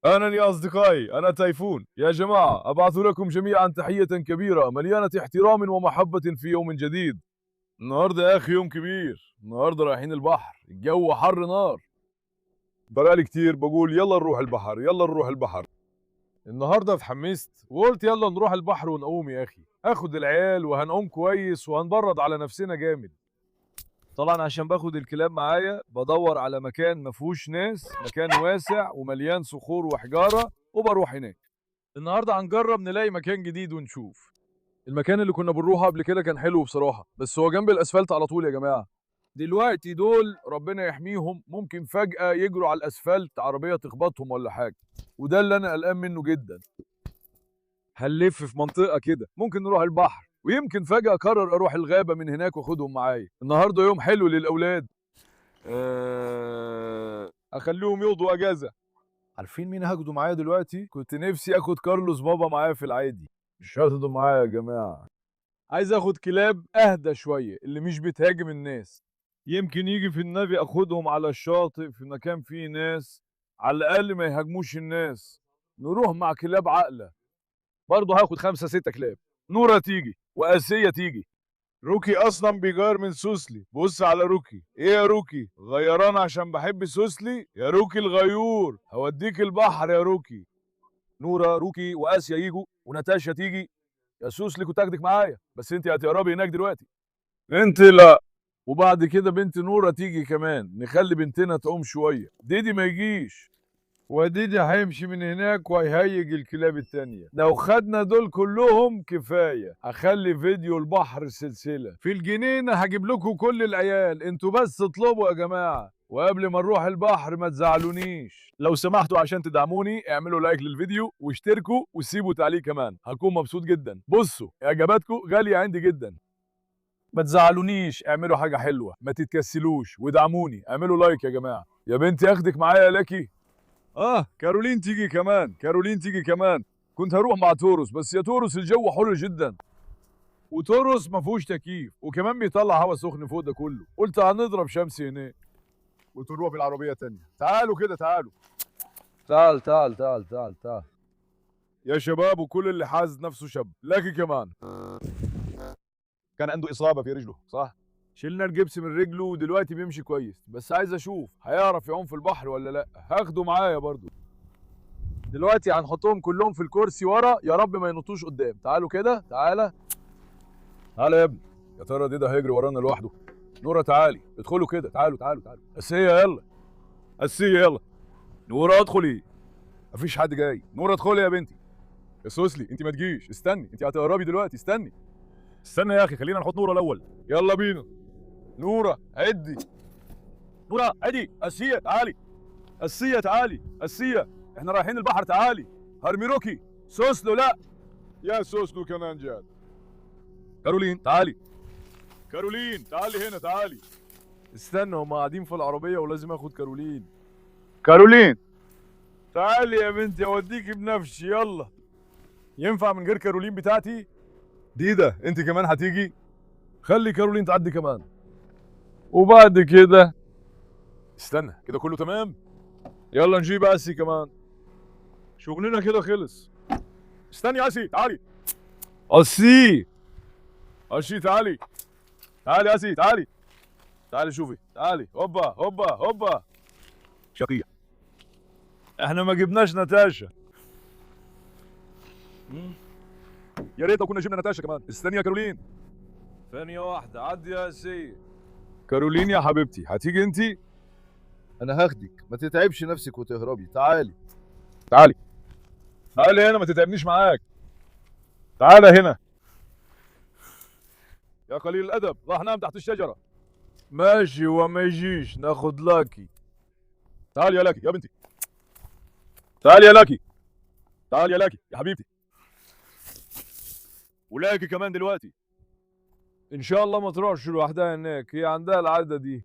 أهلا يا أصدقائي، أنا تيفون. يا جماعة أبعث لكم جميعا تحية كبيرة مليانة احترام ومحبة في يوم جديد. النهاردة يا أخي يوم كبير، النهاردة رايحين البحر، الجو حر نار. بقالي كتير بقول يلا نروح البحر يلا نروح البحر. النهاردة اتحمست وقلت يلا نروح البحر ونقوم يا أخي، آخد العيال وهنقوم كويس وهنبرد على نفسنا جامد. طبعا عشان باخد الكلاب معايا بدور على مكان مفهوش ناس، مكان واسع ومليان صخور وحجارة، وبروح هناك. النهارده هنجرب نلاقي مكان جديد ونشوف. المكان اللي كنا بنروحه قبل كده كان حلو بصراحة، بس هو جنب الأسفلت على طول يا جماعة. دلوقتي دول ربنا يحميهم ممكن فجأة يجروا على الأسفلت عربية تخبطهم ولا حاجة، وده اللي أنا قلقان منه جدا. هنلف في منطقة كده، ممكن نروح البحر ويمكن فجأة أقرر أروح الغابة من هناك وأخدهم معايا. النهارده يوم حلو للأولاد. أخليهم يقضوا أجازة. عارفين مين هاخده معايا دلوقتي؟ كنت نفسي اخد كارلوس بابا معايا في العادي. مش هاخده معايا يا جماعة. عايز اخد كلاب اهدى شوية اللي مش بتهاجم الناس. يمكن يجي في النبي اخدهم على الشاطئ في مكان فيه ناس، على الاقل ما يهاجموش الناس. نروح مع كلاب عاقلة. برضه هاخد 5 6 كلاب. نورة تيجي وآسية تيجي. روكي اصلا بيغير من سوسلي. بص على روكي. ايه يا روكي، غيران عشان بحب سوسلي؟ يا روكي الغيور، هوديك البحر يا روكي. نورا روكي واسيا يجوا وناتاشا تيجي. يا سوسلي كنت اخدك معايا بس انت هتقربي هناك دلوقتي. انت لا. وبعد كده بنت نورا تيجي كمان، نخلي بنتنا تقوم شويه. ديدي ما يجيش، وديدي هيمشي من هناك وهيهيج الكلاب التانية. لو خدنا دول كلهم كفاية. هخلي فيديو البحر سلسلة في الجنينة، هجيب لكم كل العيال، انتوا بس اطلبوا يا جماعة. وقبل ما نروح البحر ما تزعلونيش لو سمحتوا، عشان تدعموني اعملوا لايك للفيديو واشتركوا وسيبوا تعليق كمان، هكون مبسوط جدا. بصوا اعجاباتكم غالية عندي جدا. ما تزعلونيش، اعملوا حاجة حلوة، ما تتكسلوش ودعموني. اعملوا لايك يا جماعة. يا بنتي اخدك معايا يا لاكي. كارولين تيجي كمان، كارولين تيجي كمان. كنت هروح مع توروس بس يا توروس الجو حر جدا، وتوروس ما فيهوش تكييف وكمان بيطلع هوا سخن فوق ده كله. قلت هنضرب شمس هناك وتروح بالعربية تانية. تعالوا كده تعالوا. تعال تعال تعال تعال تعال يا شباب، وكل اللي حاسس نفسه شاب. لكن كمان كان عنده إصابة في رجله صح؟ شلنا الجبس من رجله ودلوقتي بيمشي كويس، بس عايز اشوف هيعرف يعوم في البحر ولا لا. هاخده معايا برضو. دلوقتي هنحطهم كلهم في الكرسي ورا، يا رب ما ينطوش قدام. تعالوا كده تعالى. تعالى يا ابني. يا ترى ده هيجري ورانا لوحده؟ نورة تعالي ادخلوا كده. تعالوا تعالوا تعالوا. اسية يلا. اسية يلا. نورة ادخلي. مفيش حد جاي. نورة ادخلي يا بنتي. يا سوسلي انت ما تجيش، استني، انت هتقربي دلوقتي. استني. استنى يا اخي، خلينا نحط نورة الاول. يلا بينا. نورة عدي. نورة عدي. اسية تعالي. اسية تعالي. اسية احنا رايحين البحر تعالي. هرميروكي. سوسلو لا. يا سوسلو كمان جاد. كارولين تعالي. كارولين تعالي هنا تعالي. استنى، هم قاعدين في العربية ولازم اخد كارولين. كارولين تعالي يا بنتي اوديكي بنفسي يلا. ينفع من غير كارولين بتاعتي؟ ديدا انت كمان هتيجي؟ خلي كارولين تعدي كمان. وبعد كده استنى كده كله تمام. يلا نجيب اسي كمان. شغلنا كده خلص. استني يا اسي تعالي. اسي. اسي تعالي. تعالي يا اسي تعالي. تعالي شوفي تعالي. هوبا هوبا هوبا. شقية. احنا ما جبناش ناتاشا. يا ريت لو كنا جبنا ناتاشا كمان. استني يا كارولين. ثانية واحدة عدي يا سي. كارولين يا حبيبتي هتيجي انتي؟ انا هاخدك، ما تتعبش نفسك وتهربي. تعالي. تعالي. تعالي هنا، ما تتعبنيش معاك. تعالى هنا. يا قليل الادب، راح نام تحت الشجرة. ماشي وما يجيش ناخد لاكي. تعالي يا لاكي يا بنتي. تعالي يا لاكي. تعالي يا لاكي يا حبيبتي. ولاكي كمان دلوقتي. ان شاء الله ما تروحش لوحدها هناك، هي عندها العاده دي.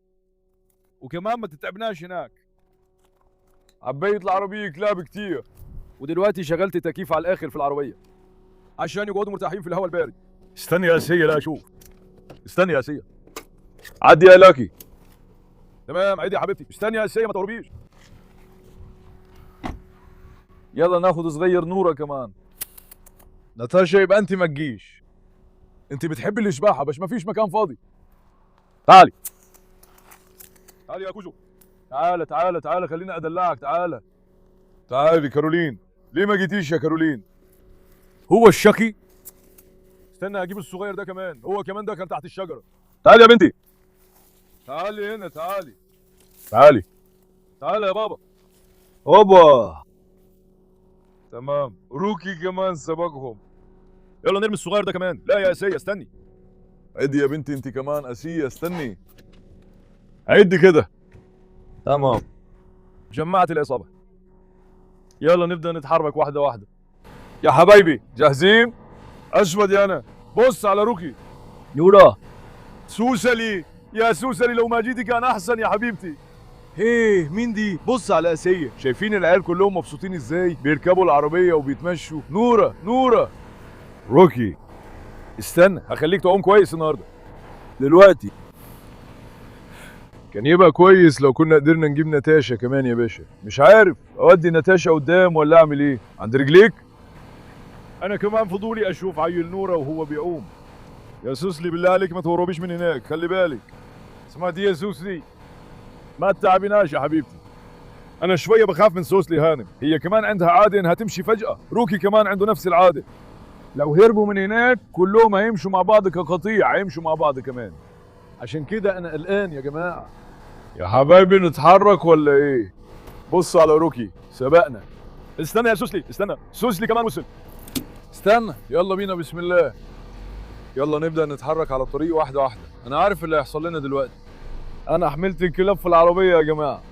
وكمان ما تتعبناش هناك. عبيت العربيه كلاب كتير، ودلوقتي شغلت تكييف على الاخر في العربيه عشان يقعدوا مرتاحين في الهواء البارد. استني يا سيه لا اشوف. استني يا سيه. عدي يا لاكي. تمام عدي يا حبيبتي. استني يا سيه ما تقربيش. يلا ناخد صغير نورة كمان. ناتاشا يبقى انت ما تجيش، انت بتحبي الاشباحة بس ما فيش مكان فاضي. تعالي تعالي يا كوجو، تعالى تعالى تعالى خليني ادلعك. تعالى تعالي كارولين. ليه ما جيتيش يا كارولين؟ هو الشقي؟ استنى اجيب الصغير ده كمان، هو كمان ده كان تحت الشجرة. تعالي يا بنتي، تعالي هنا، تعالي تعالي تعالي يا بابا. هوبا تمام. روكي كمان سبقهم. يلا نرمي الصغير ده كمان. لا يا اسية استني. عدي يا بنتي انت كمان. اسية استني، عدي كده. تمام جمعت العصابة. يلا نبدأ نتحرك واحدة واحدة. يا حبايبي جاهزين؟ اشمد يا انا. بص على روكي. نورا. سوسلي يا سوسلي، لو ما جيتي كان احسن يا حبيبتي. هيه مين دي؟ بص على اسية. شايفين العيال كلهم مبسوطين ازاي؟ بيركبوا العربية وبيتمشوا. نورا نورا. روكي استنى، هخليك تعوم كويس النهارده. دلوقتي كان يبقى كويس لو كنا قدرنا نجيب ناتاشا كمان يا باشا. مش عارف اودي ناتاشا قدام ولا اعمل ايه. عند رجليك. انا كمان فضولي اشوف عيل نورا وهو بيعوم. يا سوسلي بالله عليك ما تهربيش من هناك، خلي بالك. اسمعتي يا سوسلي؟ ما تتعبناش يا حبيبتي. انا شويه بخاف من سوسلي هانم، هي كمان عندها عاده انها تمشي فجاه. روكي كمان عنده نفس العاده. لو هربوا من هناك كلهم هيمشوا مع بعض كقطيع، هيمشوا مع بعض كمان. عشان كده انا قلقان يا جماعه. يا حبايبي نتحرك ولا ايه؟ بص على روكي سبقنا. استنى يا سوسلي، استنى. سوسلي كمان وصل. استنى. يلا بينا بسم الله. يلا نبدأ نتحرك على الطريق واحدة واحدة. أنا عارف اللي هيحصل لنا دلوقتي. أنا حملت الكلاب في العربية يا جماعة.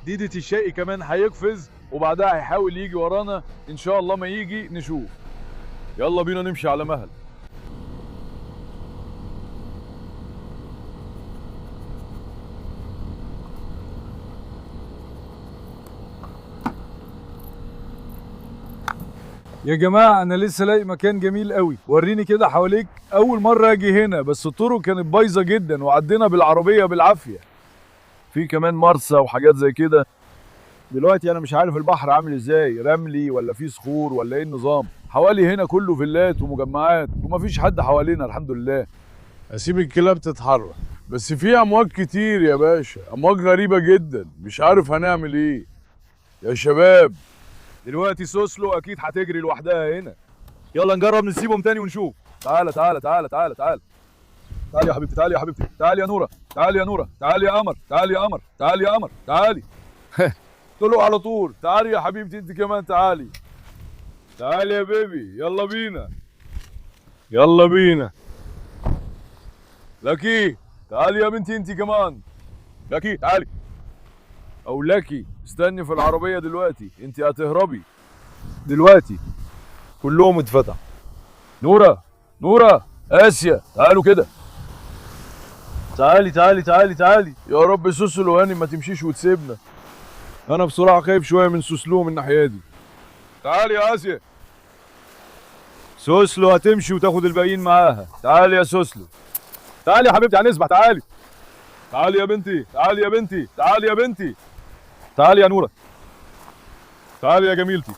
ديدة الشقي كمان هيقفز وبعدها هيحاول يجي ورانا. إن شاء الله ما يجي نشوف. يلا بينا نمشي على مهل. يا جماعة أنا لسه لاقي مكان جميل قوي. وريني كده حواليك. أول مرة أجي هنا بس الطرق كانت بايظة جدا وعدينا بالعربية بالعافية. في كمان مرسى وحاجات زي كده. دلوقتي أنا مش عارف البحر عامل إزاي، رملي ولا فيه صخور ولا إيه النظام. حوالي هنا كله فيلات ومجمعات ومفيش حد حوالينا الحمد لله. أسيب الكلاب تتحرك بس في أمواج كتير يا باشا، أمواج غريبة جدا، مش عارف هنعمل إيه. يا شباب دلوقتي سوسلو اكيد هتجري لوحدها هنا. يلا نجرب نسيبهم تاني ونشوف. تعالى تعالى تعالى تعالى تعالى. تعالي يا حبيبتي، تعالي يا حبيبتي، تعالي يا نورة، تعالي يا نورة، تعالي يا قمر، تعالي يا قمر، تعالي يا قمر، تعالي. طلعوا على طول. تعالي يا حبيبتي انت كمان تعالي. تعالي يا بيبي يلا بينا. يلا بينا. لكي تعالي يا بنتي انت كمان. لكي تعالي. او لكي استني في العربية دلوقتي، انت هتهربي دلوقتي. كلهم اتفتح. نورة نورة آسيا تعالوا كده. تعالي تعالي تعالي تعالي. يا رب سوسلو هاني ما تمشيش وتسيبنا. انا بصراحة خايف شوية من سوسلو من الناحية دي. تعالي يا آسيا. سوسلو هتمشي وتاخد الباقيين معاها. تعالي يا سوسلو. تعالي يا حبيبتي هنسبح. تعالي تعالي يا بنتي، تعالي يا بنتي، تعالي يا بنتي، تعالي يا نورة، تعالي يا جميلتي.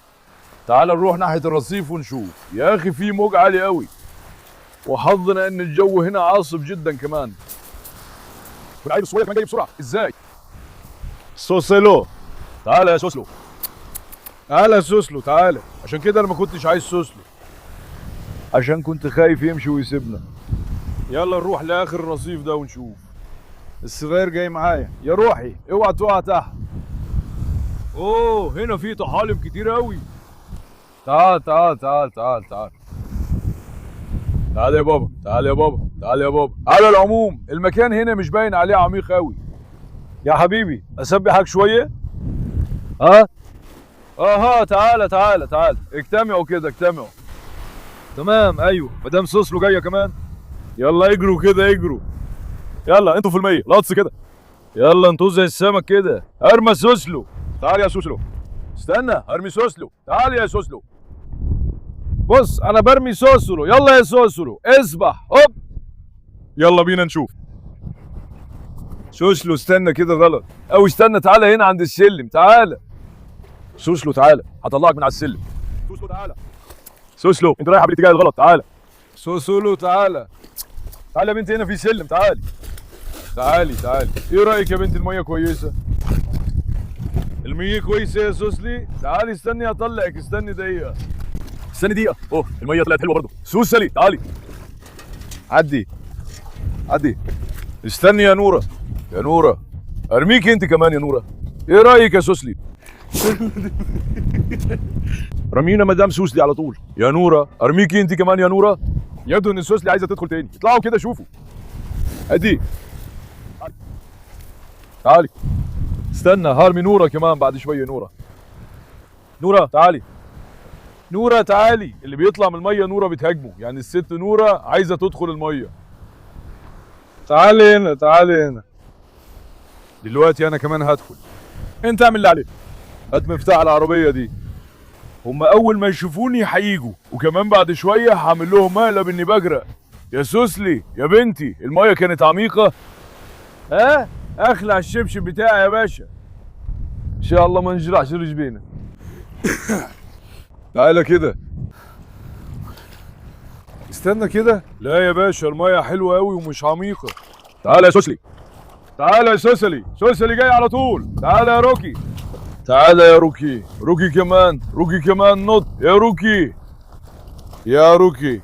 تعالى نروح ناحية الرصيف ونشوف. يا أخي في موج عالي قوي وحظنا إن الجو هنا عاصف جدا كمان. والعيل الصغير كمان جاي بسرعة. إزاي؟ سوسلو تعالى يا سوسلو. تعالى يا سوسلو تعالى. عشان كده أنا ما كنتش عايز سوسلو، عشان كنت خايف يمشي ويسيبنا. يلا نروح لآخر الرصيف ده ونشوف. الصغير جاي معايا. يا روحي اوعى تقع تحت. اوه هنا في طحالب كتير قوي. تعال تعال تعال تعال تعال. تعال يا بابا، تعال يا بابا، تعال يا بابا. على العموم المكان هنا مش باين عليه عميق قوي. يا حبيبي اسبحك شويه. ها تعالى تعالى تعالى. اجتمعوا كده اجتمعوا. تمام ايوه. مدام سوسلو جايه كمان. يلا اجروا كده اجروا. يلا انتوا في المية لطس كده. يلا انتوا زي السمك كده. ارمى سوسلو. تعال يا سوسلو. استنى ارمي سوسلو. تعال يا سوسلو. بص انا برمي سوسلو. يلا يا سوسلو اسبح. هوب. يلا بينا نشوف. سوسلو استنى كده غلط. او استنى تعالى هنا عند السلم. تعالى سوسلو تعالى هطلعك من على السلم. سوسلو تعالى. سوسلو انت رايح بالاتجاه الغلط، تعالى. سوسلو تعالى. تعالى يا بنتي هنا في سلم، تعالي. تعالي. ايه رايك يا بنت الميه كويسه؟ الميه كويسه يا سوسلي؟ تعالي استني اطلعك، استني دقيقه. استني دقيقه. اوه الميه طلعت حلوه برضه. سوسلي تعالي. عدي. استني يا نوره. ارميكي انت كمان يا نوره. ايه رايك يا سوسلي؟ رمينا مدام سوسلي على طول. يا نوره ارميكي انت كمان يا نوره. يبدو ان سوسلي عايزه تدخل تاني. اطلعوا كده شوفوا. ادي. تعالي. استنى هرمي نوره كمان بعد شويه. نوره تعالي. نوره تعالي. اللي بيطلع من الميه نوره بتهاجمه، يعني الست نوره عايزه تدخل الميه. تعالي هنا. دلوقتي انا كمان هدخل. انت اعمل اللي عليك. هات مفتاح العربيه دي. هم اول ما يشوفوني هيجوا، وكمان بعد شويه هعمل لهم مقلب اني بغرق. يا سوسلي يا بنتي الميه كانت عميقه. اخلع الشبشب بتاعي يا باشا. ان شاء الله ما نجرحش رجلينا. تعالى كده. استنى كده. لا يا باشا الميه حلوه قوي ومش عميقه. تعالى يا سوسلي. سوسلي جاي على طول. تعالى يا روكي. تعالى يا روكي. روكي كمان نط يا روكي.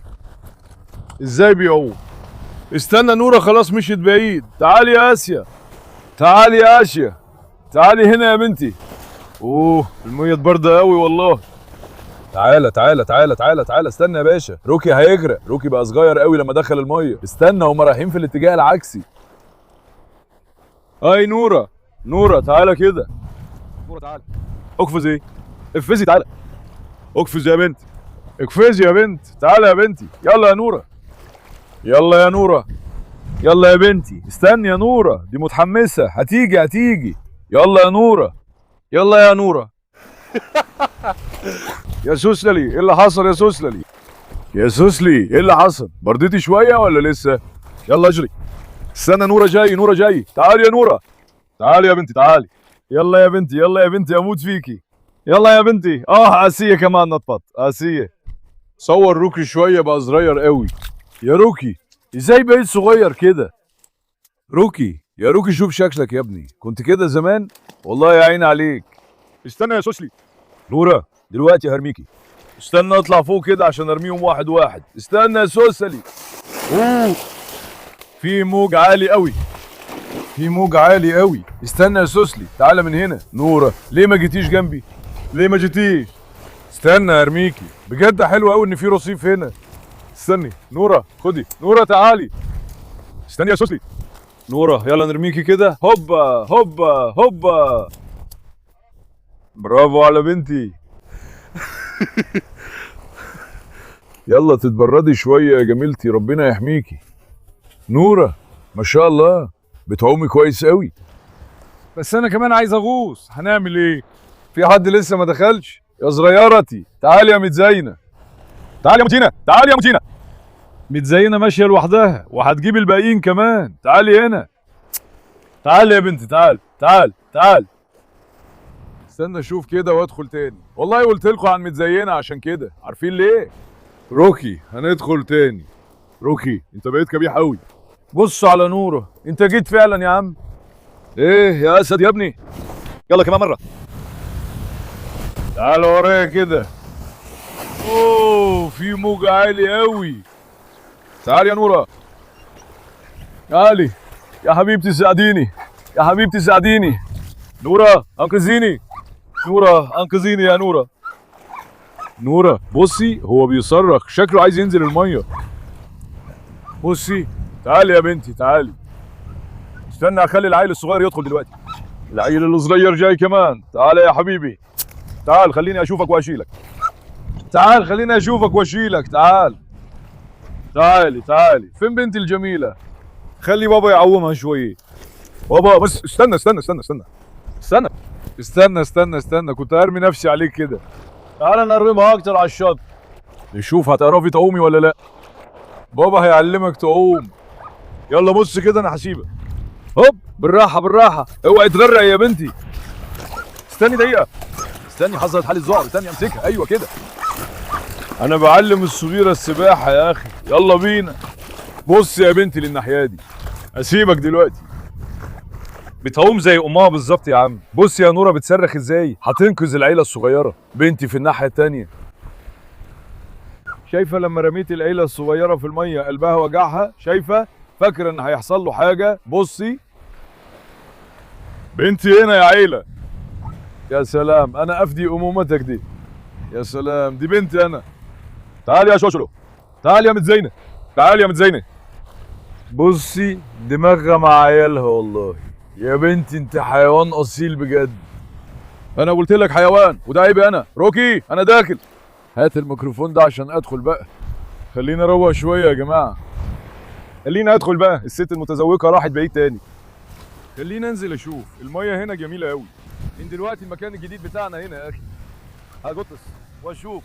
ازاي بيعوم؟ استنى نورة خلاص مشيت بعيد. تعالي يا آسيا. تعالي هنا يا بنتي. اوه المية باردة قوي والله. تعالى استنى يا باشا. روكي هيغرق. روكي بقى صغير قوي لما دخل المية. استنى هما رايحين في الاتجاه العكسي. هاي نورة تعالى كده. نورة تعالى. اقفز ايه؟ افزي تعالى. اقفز يا بنت. اقفزي يا بنت. تعالى يا بنتي. يلا يا نورة. يلا يا بنتي. استني يا نورة دي متحمسة. هتيجي. يلا يا نورة. يا سوسلي ايه اللي حصل يا سوسلي؟ ايه اللي حصل؟ برديتي شوية ولا لسه؟ يلا اجري. استنى نورة جاي. تعالي يا نورة. تعالي يا بنتي تعالي. يلا يا بنتي اموت فيكي. يلا يا بنتي. آسية كمان نطبط. آسية. صور روكي شوية بقى صغير قوي. يا روكي ازاي بقيت صغير كده؟ يا روكي شوف شكلك يا ابني، كنت كده زمان؟ والله يا عيني عليك. استنى يا سوسلي. نورة دلوقتي هرميكي. استنى اطلع فوق كده عشان ارميهم واحد. استنى يا سوسلي. اوه في موج عالي قوي. استنى يا سوسلي تعالى من هنا. نورة ليه ما جيتيش جنبي؟ استنى ارميكي. بجد حلو قوي ان في رصيف هنا. استني نورة خدي. نورة تعالي. استني يا سوسلي. نورة يلا نرميكي كده. هوبا. برافو على بنتي. يلا تتبردي شوية يا جميلتي، ربنا يحميكي. نورة ما شاء الله بتعومي كويس قوي. بس انا كمان عايز اغوص. هنعمل ايه؟ في حد لسه ما دخلش؟ يا صغيرتي تعالي يا متزينة. تعالي يا متينة. متزينة ماشية لوحدها وهتجيب الباقيين كمان. تعالي هنا. تعالي يا بنتي. تعال. استنى اشوف كده وادخل تاني. والله قلت لكم عن متزينة عشان كده. عارفين ليه؟ روكي هندخل تاني. روكي انت بقيت كبيح قوي. بص على نورة. انت جيت فعلا يا عم. ايه يا اسد يا ابني. يلا كمان مرة. تعال ورايا كده. اوه في موج عالي قوي. تعالي يا نورة. تعالي يا حبيبتي ساعديني. نورة انقذيني. يا نورة بصي هو بيصرخ شكله عايز ينزل المية. بصي تعالي يا بنتي تعالي. استنى اخلي العيل الصغير يدخل دلوقتي. العيل الصغير جاي كمان. تعالى يا حبيبي. تعال خليني اشوفك واشيلك. تعالي. فين بنتي الجميلة؟ خلي بابا يعومها شوية. بابا بس استنى كنت هرمي نفسي عليك كده. تعال نرمها اكتر على الشط نشوف هتعرفي تعومي ولا لا. بابا هيعلمك تعوم. يلا بص كده انا هسيبك. هوب بالراحة اوعي تغرق يا بنتي. استني دقيقة. استني حصلت حالة ذعر، استني امسكها. ايوه كده. انا بعلم الصغيرة السباحة يا اخي، يلا بينا. بص يا بنتي للناحية دي، اسيبك دلوقتي. بتعوم زي امها بالظبط يا عم. بص يا نورة بتصرخ ازاي، هتنقذ العيلة الصغيرة. بنتي في الناحية التانية. شايفة لما رميت العيلة الصغيرة في المية قلبها وجعها؟ شايفة؟ فاكرة ان هيحصل له حاجة؟ بصي بنتي هنا يا عيلة. يا سلام، انا افدي امومتك دي. يا سلام، دي بنتي انا. تعالي يا شوشلو، تعالي يا متزينة، تعالي يا متزينة. بصي دماغها مع عيالها والله. يا بنتي انت حيوان اصيل بجد. انا قلت لك حيوان، وده عيبي انا. روكي انا داخل. هات الميكروفون ده عشان ادخل بقى. خلينا اروق شويه يا جماعه. خلينا ادخل بقى، الست المتزوقه راحت بعيد تاني. خلينا انزل اشوف، الميه هنا جميله قوي. من دلوقتي المكان الجديد بتاعنا هنا يا اخي. هغطس واشوف.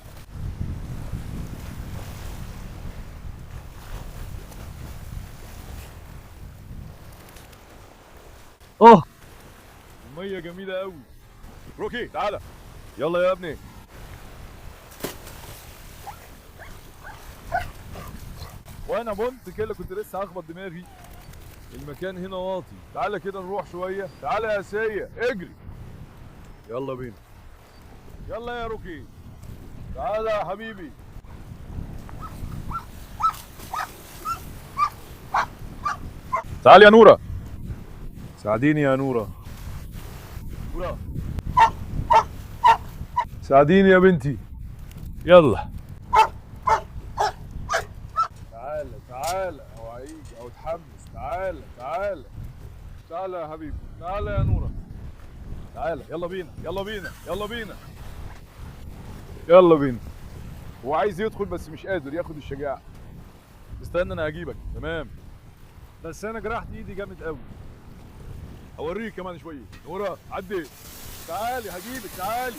الميه جميله قوي. روكي تعالى، يلا يا ابني. وانا بنت كده كنت لسه هخبط دماغي. المكان هنا واطي، تعالى كده نروح شويه. تعالى يا سيا اجري. يلا بينا. يلا يا روكي، تعالى يا حبيبي. تعالي يا نورة، ساعديني يا نورة. نورة ساعديني يا بنتي. يلا تعالى تعالى، اوعيك او اتحمس. تعالى تعالى تعالى يا حبيبي، تعالى يا نورة. تعالى يلا بينا يلا بينا يلا بينا يلا بينا. هو عايز يدخل بس مش قادر ياخد الشجاعة. استنى انا هجيبك. تمام، بس انا جرحت ايدي جامد قوي. هوريك كمان شوية. نورة عدي، تعالي هجيبك. تعالي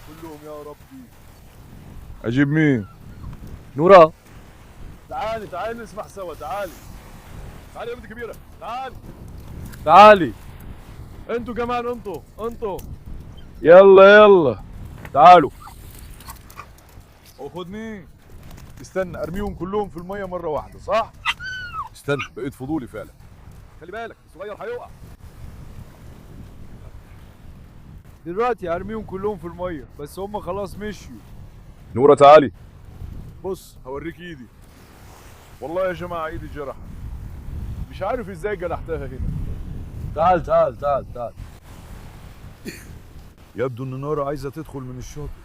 كلهم يا ربي. اجيب مين؟ نورة تعالي تعالي نسبح سوا. تعالي تعالي يا بنت كبيرة، تعالي تعالي. انتوا كمان، انتوا يلا يلا تعالوا. خدني. استنى ارميهم كلهم في المية مرة واحدة، صح؟ استنى بقيت فضولي فعلا. خلي بالك الصغير هيقع. دلوقتي هرميهم كلهم في المية، بس هم خلاص مشيوا. نورة تعالي، بص هوريك ايدي. والله يا جماعة ايدي اتجرحت، مش عارف ازاي جرحتها هنا. تعال تعال تعال تعال. يبدو ان نورة عايزة تدخل من الشاطئ.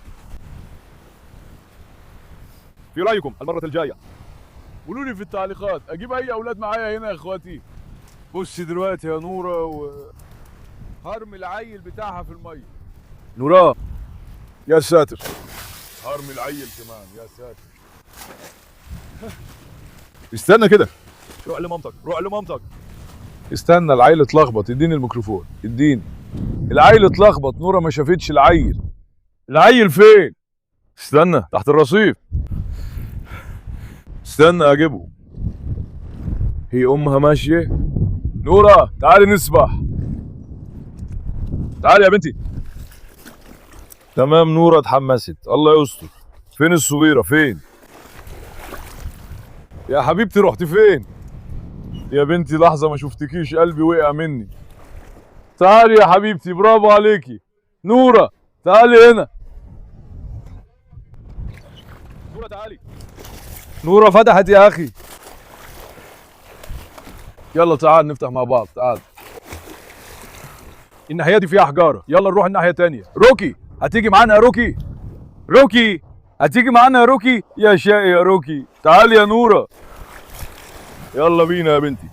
في رأيكم المرة الجاية قولوا لي في التعليقات اجيب اي اولاد معايا هنا يا اخواتي. بصي دلوقتي يا نورة هرمي العيل بتاعها في المية. نورة يا ساتر، هرمي العيل كمان يا ساتر. استنى كده، روح لمامتك روح لمامتك. استنى العيل اتلخبط، اديني الميكروفون اديني. العيل اتلخبط، نورة ما شافتش العيل. العيل فين؟ استنى تحت الرصيف. استنى اجيبه. هي امها ماشيه. نورة تعالي نسبح. تعالي يا بنتي. تمام نورة اتحمست، الله يستر. فين الصغيرة فين؟ يا حبيبتي رحتي فين؟ يا بنتي لحظة ما شفتكيش قلبي وقع مني. تعالي يا حبيبتي، برافو عليكي. نورة تعالي هنا. نورة تعالي. نورة فتحت يا اخي. يلا تعال نفتح مع بعض. تعال. الناحية دي فيها حجارة، يلا نروح الناحية التانية. روكي هتيجي معانا يا روكي؟ روكي هتيجي معانا يا روكي؟ يا شقي يا روكي. تعالي يا نورة. يلا بينا يا بنتي.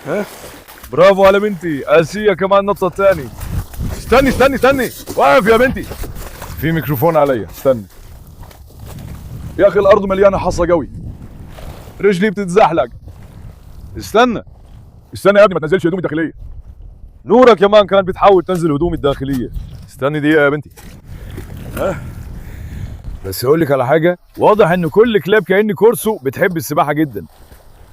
ها برافو على بنتي. آسيا كمان نطة تاني. استني استني استني، واقف يا بنتي. في ميكروفون عليا، استني. يا اخي الارض مليانة حصى قوي، رجلي بتتزحلق. استنى استنى يا ابني ما تنزلش هدومي الداخلية. نورة كمان كانت بتحاول تنزل هدومي الداخلية. استني دقيقة يا بنتي. ها بس اقول لك على حاجة، واضح ان كل كلاب كأن كورسو بتحب السباحة جدا.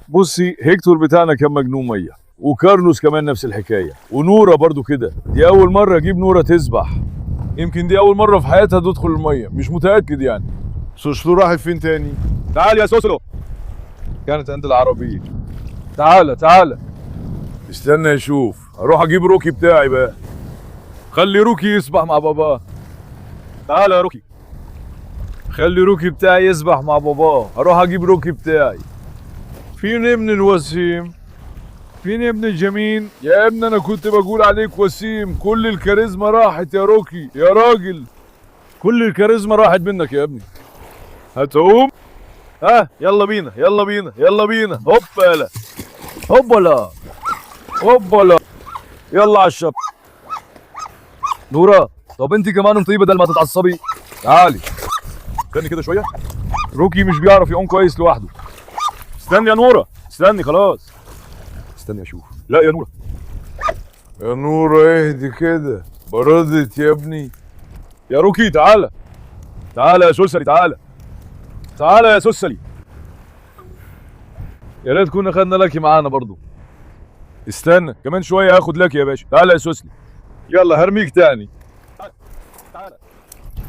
بصي هيكتور بتاعنا كان مجنون مية، وكارلوس كمان نفس الحكاية، ونورة برضو كده. دي أول مرة أجيب نورة تسبح. يمكن دي اول مره في حياتها تدخل الميه، مش متاكد يعني. سوسلو راحت فين تاني؟ تعال يا سوسلو. كانت عند العربيه. تعال تعال. استنى اشوف، اروح اجيب روكي بتاعي بقى. خلي روكي يسبح مع باباه. تعال يا روكي. خلي روكي بتاعي يسبح مع باباه، اروح اجيب روكي بتاعي. فين ابن الوسيم؟ فين يا ابن الجميل؟ يا ابني انا كنت بقول عليك وسيم، كل الكاريزما راحت يا روكي يا راجل. كل الكاريزما راحت منك يا ابني. هتقوم؟ ها يلا بينا يلا بينا يلا بينا. هوبالا هوبالا هوبالا. يلا على الشط. نورا، طب انت كمان انطي بدل ما تتعصبي. تعالي. استني كده شويه. روكي مش بيعرف يقوم كويس لوحده. استني يا نورا، استني خلاص. استني اشوف. لا يا نورا. يا نورا اهدي كده، بردت يا ابني. يا روكي تعالى. تعالى يا سوسلي تعالى. تعالى يا سوسلي. يا ريت كنا خدنا لكي معانا برضو. استنى كمان شويه هاخد لكي يا باشا. تعالى يا سوسلي. يلا هرميك تاني. تعالى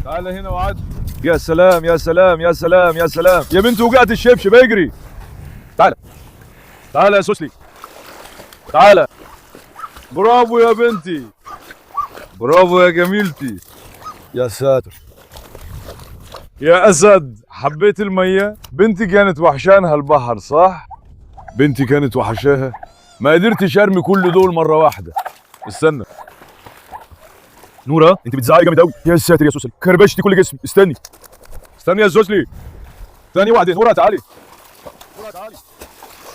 تعالى هنا وعد. يا سلام يا سلام يا سلام يا سلام يا بنت، وقعت الشبشب اجري. تعالى تعالى يا سوسلي. تعالى. برافو يا بنتي، برافو يا جميلتي. يا ساتر يا اسد، حبيت الميه؟ بنتي كانت وحشانها البحر صح؟ بنتي كانت وحشاها، ما قدرتش ارمي كل دول مره واحده. استنى نورا، انت بتزعقي جامد قوي. يا ساتر يا سوسلي، كربشتي كل جسمي. استني استني يا سوسلي، ثانيه واحده. نورا تعالي. نورا تعالي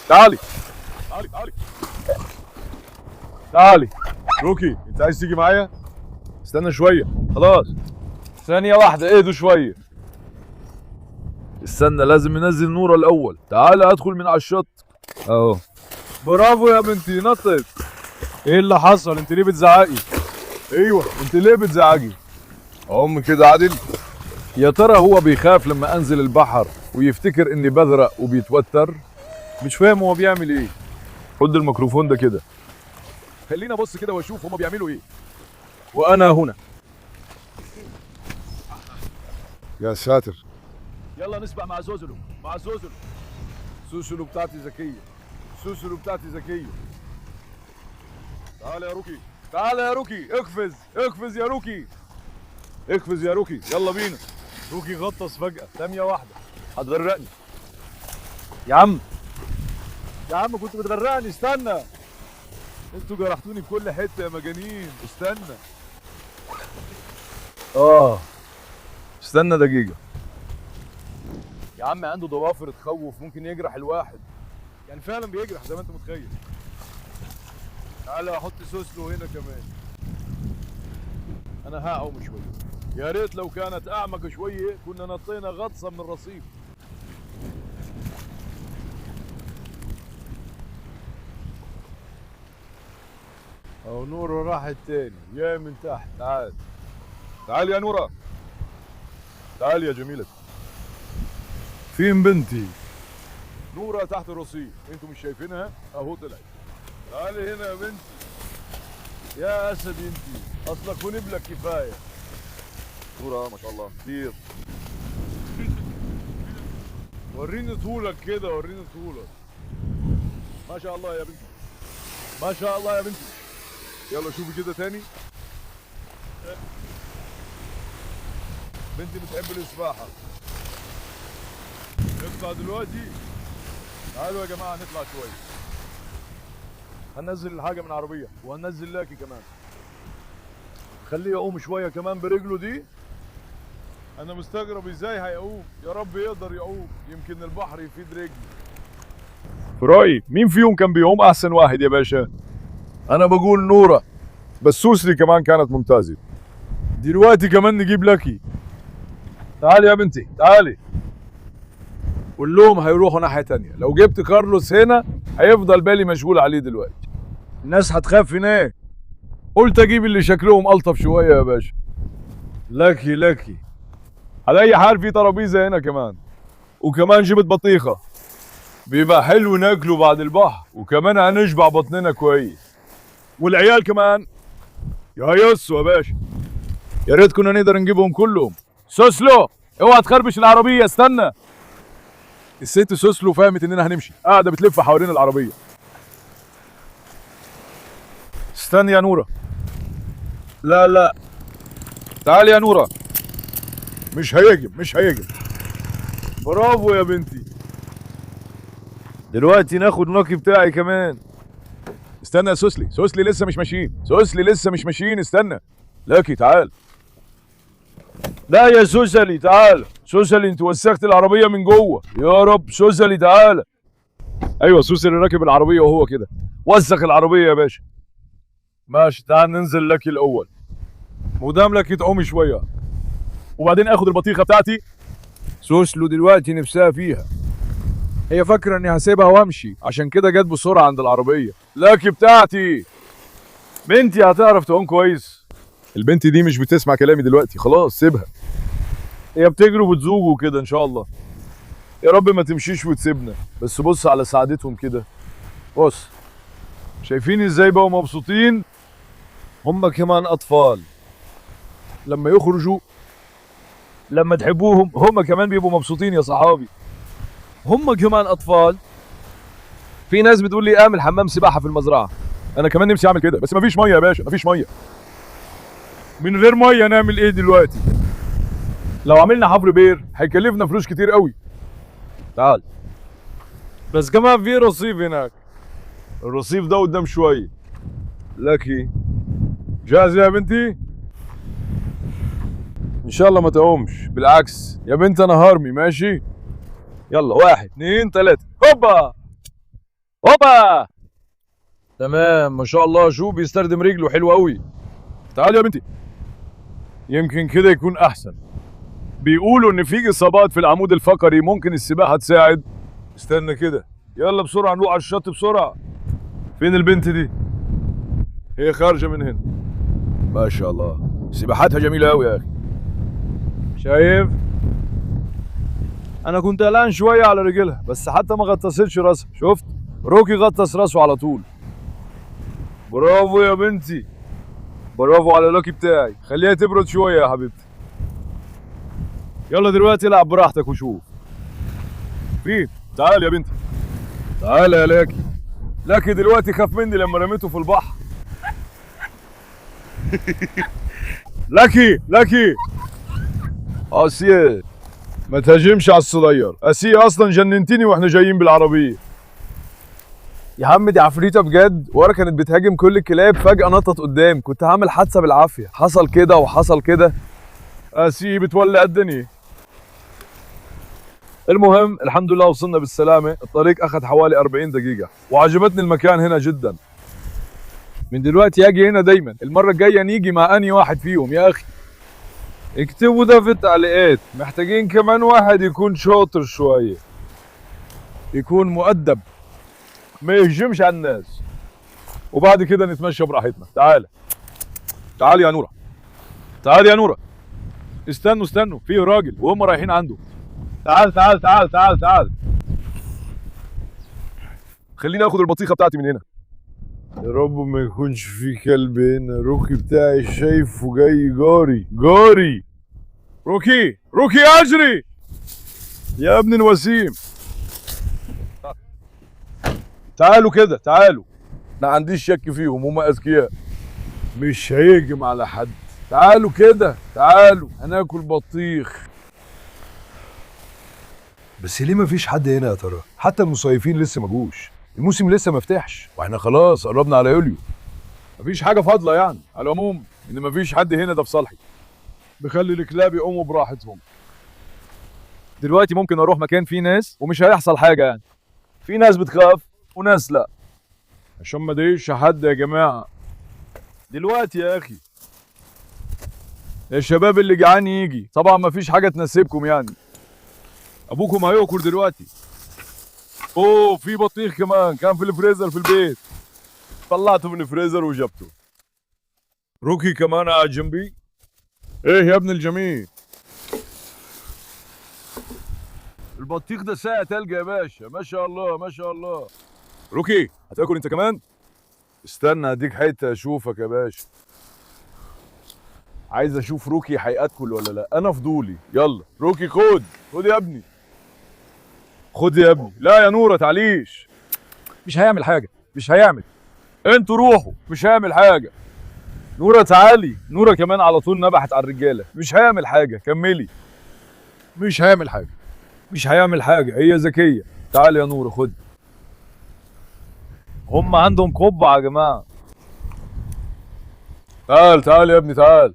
تعالي تعالي تعالي تعالي. روكي انت عايز تيجي معايا؟ استنى شويه خلاص. ثانيه واحده اهدوا شويه. استنى لازم ننزل نورا الاول. تعالى ادخل من على الشط اهو. برافو يا بنتي نطت. ايه اللي حصل؟ انت ليه بتزعقي؟ ايوه انت ليه بتزعقي؟ ام كده عادل. يا ترى هو بيخاف لما انزل البحر ويفتكر اني بغرق وبيتوتر؟ مش فاهم هو بيعمل ايه. خد الميكروفون ده كده، خلينا ابص كده واشوف هما بيعملوا ايه. وانا هنا. يا ساتر. يلا نسبح مع زوزلو، مع زوزلو. سوسلو بتاعتي ذكيه، سوسلو بتاعتي ذكيه. تعال يا روكي، تعال يا روكي. اقفز اقفز يا روكي، اقفز يا روكي. يلا بينا. روكي غطس فجأة، ثانية واحدة هتغرقني. يا عم يا عم كنت بتغرقني. استنى، انتوا جرحتوني في كل حتة يا مجانين. استنى استنى دقيقة. يا عم عنده ضوافر تخوف، ممكن يجرح الواحد. يعني فعلا بيجرح زي ما انت متخيل. تعالى احط سوسلو هنا كمان. انا هعوم شويه. يا ريت لو كانت اعمق شويه كنا نطينا غطسه من الرصيف. او نورا راحت تاني يا من تحت. تعال تعال يا نورا، تعال يا جميلة. فين بنتي؟ نورا تحت الرصيف، انتوا مش شايفينها؟ اهو طلعت. تعالي هنا يا بنتي. يا اسد انتي، اصلك ونبلك كفايه. نورا ما شاء الله كتير. وريني طولك كده، وريني طولك. ما شاء الله يا بنتي، ما شاء الله يا بنتي. يلا شوفي كده تاني. بنتي بتحب السباحه. نطلع دلوقتي. تعالوا يا جماعه نطلع شويه. هننزل الحاجه من العربيه وهننزل لاكي كمان. خليه يقوم شويه كمان برجله دي. انا مستغرب ازاي هيقوم. يا رب يقدر يقوم، يمكن البحر يفيد رجلي. في رايي مين فيهم كان بيقوم احسن واحد يا باشا؟ انا بقول نورا، بس سوسري كمان كانت ممتازه. دلوقتي كمان نجيب لاكي. تعالي يا بنتي تعالي. كلهم هيروحوا ناحيه تانيه. لو جبت كارلوس هنا هيفضل بالي مشغول عليه دلوقتي. الناس هتخاف هناك. قلت اجيب اللي شكلهم الطف شويه يا باشا. لاكي لاكي. على اي حال في ترابيزه هنا كمان، وكمان جبت بطيخه. بيبقى حلو ناكله بعد البحر، وكمان هنشبع بطننا كويس. والعيال كمان. يا يسو يا باشا. يا ريت كنا نقدر نجيبهم كلهم. سوسلو اوعى تخربش العربيه، استنى. الست سوسلو فهمت اننا هنمشي، قاعده بتلف حوالين العربيه. استني يا نوره. لا لا تعالي يا نوره. مش هيجي. برافو يا بنتي. دلوقتي ناخد نوكي بتاعي كمان. استنى يا سوسلي لسه مش ماشيين. استنى لاكي تعال. لا يا سوسلي تعال. سوسلي انت وسخت العربيه من جوه. يا رب سوسلي تعال. ايوه سوسلي راكب العربيه وهو كده وسخ العربيه يا باشا. ماشي تعال ننزل لاكي الاول. مدام لاكي تقومي شويه وبعدين اخد البطيخه بتاعتي. سوسلو دلوقتي نفسها فيها، هي فاكره اني هسيبها وامشي، عشان كده جت بسرعه عند العربيه. لاكي بتاعتي بنتي هتعرف تعوم كويس. البنت دي مش بتسمع كلامي دلوقتي، خلاص سيبها. هي بتجري وبتزوج وكده ان شاء الله. يا رب ما تمشيش وتسيبنا. بس بص على سعادتهم كده، بص شايفين ازاي بقوا مبسوطين؟ هم كمان اطفال، لما يخرجوا لما تحبوهم هم كمان بيبقوا مبسوطين يا صحابي. هم كمان اطفال. في ناس بتقول لي اعمل حمام سباحه في المزرعه، انا كمان نفسي اعمل كده، بس مفيش ميه يا باشا، مفيش ميه. من غير ميه نعمل ايه دلوقتي؟ لو عملنا حفر بير هيكلفنا فلوس كتير قوي. تعال. بس كمان في رصيف هناك. الرصيف ده قدام شويه. لاكي جاهزه يا بنتي؟ ان شاء الله ما تقومش، بالعكس يا بنت انا هارمي. ماشي يلا 1 2 3 هوبا هوبا. تمام ما شاء الله. شو بيستخدم رجله حلو قوي. تعال يا بنتي. يمكن كده يكون احسن. بيقولوا ان في اصابات في العمود الفقري، ممكن السباحه تساعد. استنى كده، يلا بسرعه نروح على الشط بسرعه. فين البنت دي؟ هي خارجه من هنا. ما شاء الله سباحتها جميله قوي يا اخي. شايف؟ انا كنت قلقان شويه على رجلها، بس حتى ما غطستش راسها. شفت؟ روكي غطس راسه على طول. برافو يا بنتي، برافو على لاكي بتاعي. خليها تبرد شويه يا حبيبتي. يلا دلوقتي العب براحتك وشوف. فين؟ تعال يا بنتي. تعال يا لاكي. لاكي دلوقتي خاف مني لما رميته في البحر. لاكي اسيا ما تهاجمش على الصغير. اسيا اصلا جننتني واحنا جايين بالعربيه. يا عم دي عفريته بجد. ورا كانت بتهاجم كل الكلاب، فجاه نطت قدام، كنت هعمل حادثه بالعافيه. حصل كده وحصل كده. اسيا بتولع الدنيا. المهم الحمد لله وصلنا بالسلامه. الطريق اخذ حوالي 40 دقيقه وعجبتني المكان هنا جدا. من دلوقتي اجي هنا دايما. المره الجايه نيجي مع انهي واحد فيهم يا اخي؟ اكتبوا ده في التعليقات. محتاجين كمان واحد يكون شاطر شويه، يكون مؤدب، ما يهجمش على الناس، وبعد كده نتمشى براحتنا. تعال يا نوره. تعال يا نوره. استنوا فيه راجل وهم رايحين عنده. تعال. خليني اخد البطيخه بتاعتي من هنا. يا رب ما يكونش في كلب هنا. روكي بتاعي شايفه جاي جاري. روكي اجري يا ابن الوسيم. تعالوا كده تعالوا. ما عنديش شك فيهم، هم اذكياء، مش هيهجم على حد. تعالوا كده تعالوا هناكل بطيخ. بس ليه مفيش حد هنا يا ترى؟ حتى المصيفين لسه ما جوش، الموسم لسه ما فتحش، واحنا خلاص قربنا على يوليو. مفيش حاجه فاضله يعني. على العموم ان مفيش حد هنا ده في صالحي، بخلي الكلاب يقوموا براحتهم. دلوقتي ممكن اروح مكان فيه ناس ومش هيحصل حاجه يعني. في ناس بتخاف وناس لا، عشان ما ضايقش حد يا جماعه. دلوقتي يا اخي الشباب اللي جعان يجي، طبعا مفيش حاجه تناسبكم يعني. ابوكم هياكل دلوقتي. اوه في بطيخ كمان كان في الفريزر في البيت، طلعته من الفريزر وجبته. روكي كمان قاعد جنبي. ايه يا ابن الجميل، البطيخ ده ساقع تلج يا باشا. ما شاء الله. روكي هتاكل انت كمان؟ استنى اديك حته اشوفك يا باشا. عايز اشوف روكي هياكل ولا لا، انا فضولي. يلا روكي خد يا ابني، خد يا ابني. لا يا نوره تعليش، مش هيعمل حاجه، مش هيعمل. انتوا روحوا، مش هيعمل حاجه. نوره تعالي. نوره كمان على طول نبحت على الرجاله. مش هيعمل حاجه، كملي. مش هيعمل حاجه، مش هيعمل حاجه، هي ذكيه. تعالي يا نوره خد. هم عندهم قبعه يا جماعه. تعال يا ابني، تعال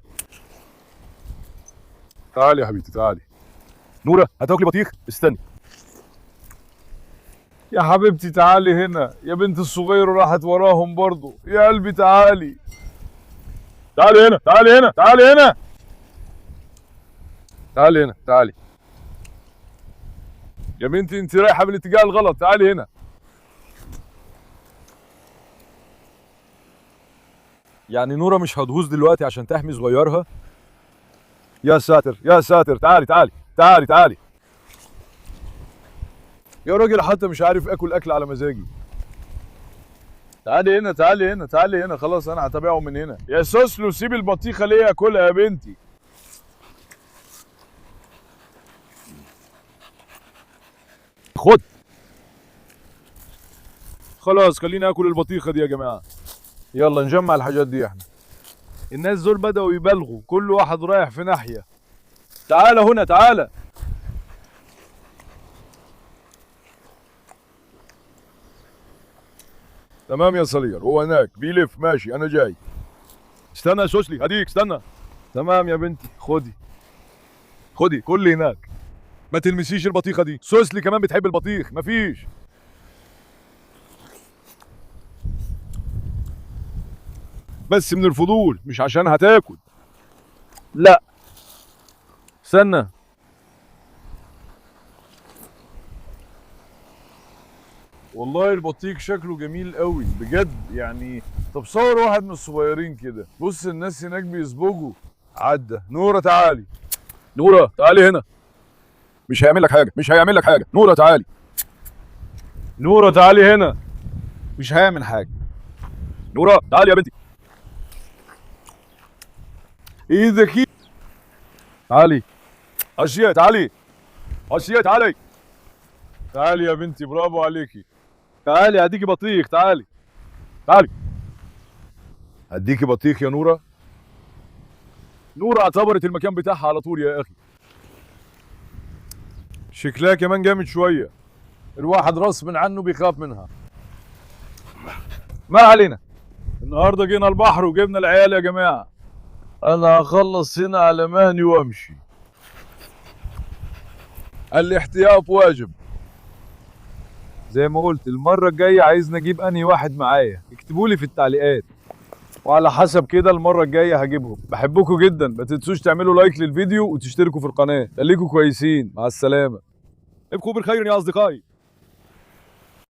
يا حبيبتي، تعالي. نوره هتاكلي بطيخ؟ استني يا حبيبتي، تعالي هنا. يا بنت الصغيره راحت وراهم برضو. يا قلبي تعالي. تعالي هنا، تعالي هنا، تعالي هنا، تعالي هنا، تعالي يا بنتي. انت رايحه بالاتجاه الغلط، تعالي هنا. يعني نوره مش هتغوص دلوقتي عشان تحمي صغيرها؟ يا ساتر يا ساتر. تعالي يا راجل، حتى مش عارف اكل على مزاجي. تعالي هنا، خلاص انا هتابعه من هنا. يا سوسلو سيب البطيخه ليه اكلها يا بنتي. خد. خلاص خليني اكل البطيخه دي يا جماعه. يلا نجمع الحاجات دي احنا. الناس دول بدأوا يبالغوا، كل واحد رايح في ناحيه. تعالى هنا، تعالى. تمام يا صلير، هو هناك بيلف. ماشي انا جاي. استنى يا سوسلي، هديك استنى. تمام يا بنتي، خدي كل هناك. ما تلمسيش البطيخه دي. سوسلي كمان بتحب البطيخ. مفيش. بس من الفضول، مش عشان هتاكل. لا استنى. والله البطيخ شكله جميل قوي بجد يعني. طب صور واحد من الصغيرين كده. بص الناس هناك بيسبقوا. عدى. نوره تعالي. نوره تعالي هنا. مش هيعمل لك حاجه. نوره تعالي. نوره تعالي هنا. مش هيعمل حاجه. نوره تعالي يا بنتي. ايدك. تعالي. اشياء تعالي. تعالي يا بنتي، برافو عليكي. تعالي اديكي بطيخ. تعالي. اديكي بطيخ يا نوره. نوره اعتبرت المكان بتاعها على طول يا اخي. شكلها كمان جامد شويه. الواحد غصب عنه بيخاف منها. ما علينا. النهارده جينا البحر وجبنا العيال يا جماعه. انا هخلص هنا على مهني وامشي. الاحتياط واجب. زي ما قلت، المره الجايه عايز نجيب انهي واحد معايا. اكتبوا لي في التعليقات، وعلى حسب كده المره الجايه هجيبهم. بحبكم جدا. ما تنسوش تعملوا لايك للفيديو وتشتركوا في القناه. خليكم كويسين. مع السلامه. ابقوا بالخير يا اصدقائي.